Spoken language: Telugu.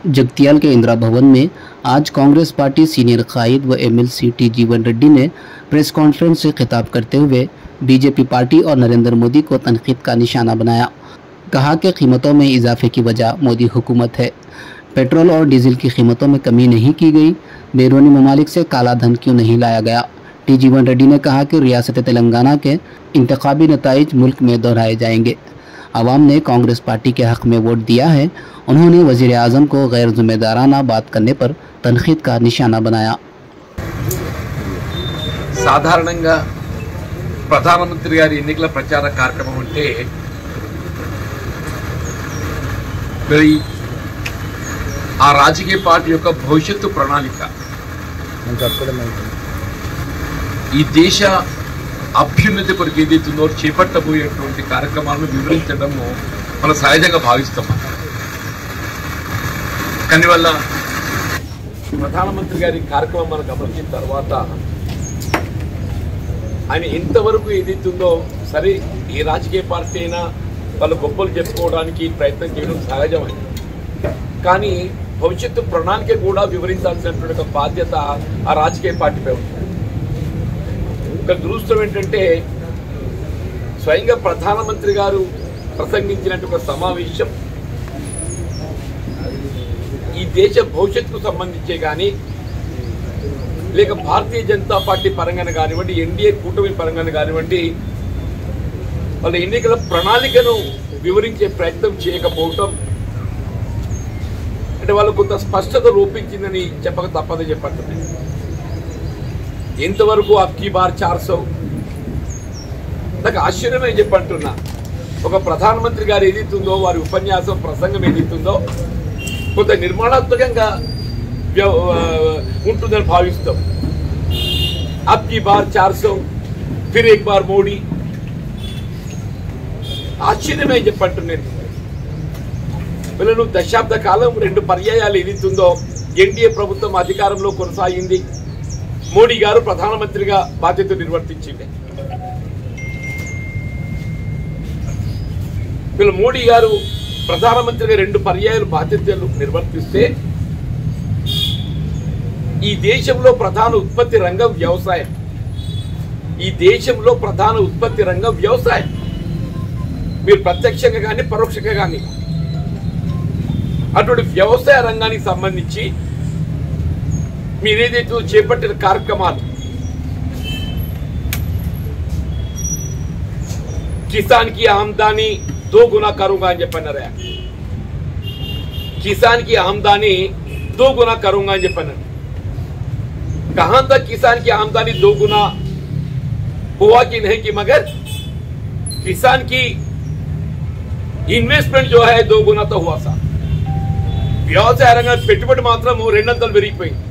जगतियाल के इंदिरा भवन में आज कांग्रेस पार्टी सीनियर कायद व एमएलसी टी जीवन रेड्डी ने प्रेस कॉन्फ्रेंस से खिताब करते हुए बीजेपी पार्टी और नरेंद्र मोदी को तनकीद का निशाना बनाया। कहा कि कीमतों में इजाफे की वजह मोदी हुकूमत है। पेट्रोल और डीजल की कीमतों में कमी नहीं की गई। बैरूनी ममालिक से काला धन क्यों नहीं लाया गया। टी जीवन रेड्डी ने कहा कि रियासत तेलंगाना के इंतखाबी नताइज मुल्क में दोहराए जाएंगे। आवाम ने कांग्रेस पार्टी के हक में वोट दिया है। उन्होंने वजीर आजम को गैर जिम्मेदाराना बात करने पर तनखीद का निशाना बनाया। సాధారణంగా ప్రధానమంత్రి గారి ఎన్నికల ప్రచార కార్యక్రమం అంటే మరి ఆ రాజకీయ పార్టీ యొక్క భవిష్యత్తు ప్రణాళిక ఈ దేశ అభ్యున్నతి కొరకు ఏదైతుందో చేపట్టబోయేటువంటి కార్యక్రమాలను వివరించడము మనం సహజంగా భావిస్తాం. కానీ వల్ల ప్రధానమంత్రి గారి కార్యక్రమం మనం గమనించిన తర్వాత ఆయన ఇంతవరకు ఏదైతుందో సరే ఏ రాజకీయ పార్టీ అయినా వాళ్ళ గొప్పలు చెప్పుకోవడానికి ప్రయత్నం చేయడం సహజమైంది. కానీ భవిష్యత్తు ప్రణాళిక కూడా వివరించాల్సినటువంటి ఒక బాధ్యత ఆ రాజకీయ పార్టీపై ఉంది. ఒక దురదృష్టం ఏంటంటే స్వయంగా ప్రధానమంత్రి గారు ప్రసంగించినట్టు ఒక సమావేశం ఈ దేశ భవిష్యత్తుకు సంబంధించే కానీ లేక భారతీయ జనతా పార్టీ పరంగానే కానివ్వండి, ఎన్డీఏ కూటమి పరంగానే కానివ్వండి, వాళ్ళ ఎన్నికల ప్రణాళికను వివరించే ప్రయత్నం చేయకపోవటం అంటే వాళ్ళు కొంత స్పష్టత రూపించిందని చెప్పక తప్పదని చెప్పండి. ఎంతవరకు అబ్కీ బార్ 400 నాకు ఆశ్చర్యమే చెప్పంటున్నా. ఒక ప్రధానమంత్రి గారు ఏదైతుందో వారి ఉపన్యాసం ప్రసంగం ఏదైతుందో కొంత నిర్మాణాత్మకంగా ఉంటుందని భావిస్తాం. అబ్కీ బార్ 400 ఫిర్ ఏక్ బార్ మోడీ ఆశ్చర్యమే చెప్పంటున్నాను. వీళ్ళను దశాబ్ద కాలం 2 పర్యాయాలు ఏదైతుందో ఎన్డీఏ ప్రభుత్వం అధికారంలో కొనసాగింది. మోడీ గారు ప్రధానమంత్రిగా బాధ్యతలు నిర్వర్తించింది. వీళ్ళు మోడీ గారు ప్రధానమంత్రిగా 2 పర్యాయాలు బాధ్యతలు నిర్వర్తిస్తే ఈ దేశంలో ప్రధాన ఉత్పత్తి రంగం వ్యవసాయం. ఈ దేశంలో ప్రధాన ఉత్పత్తి రంగం వ్యవసాయం. మీరు ప్రత్యక్షంగా కానీ పరోక్షంగా కానీ అటువంటి వ్యవసాయ రంగానికి సంబంధించి మీరేదైతే చేపట్టిన కార్యక్రమాలు किसान की आमदनी 2 गुना करूंगा అని చెప్పన్నారు. किसान की आमदनी 2 गुना करूंगा అని చెప్పన్నారు. कहां तक किसान की आमदनी 2 गुना हुआ कि नहीं कि मगर किसान की इन्वेस्टमेंट जो है 2 गुना तो हुआ सा. వ్యవసాయ రంగం పెట్టుబడి మాత్రం 200 పెరిగిపోయింది.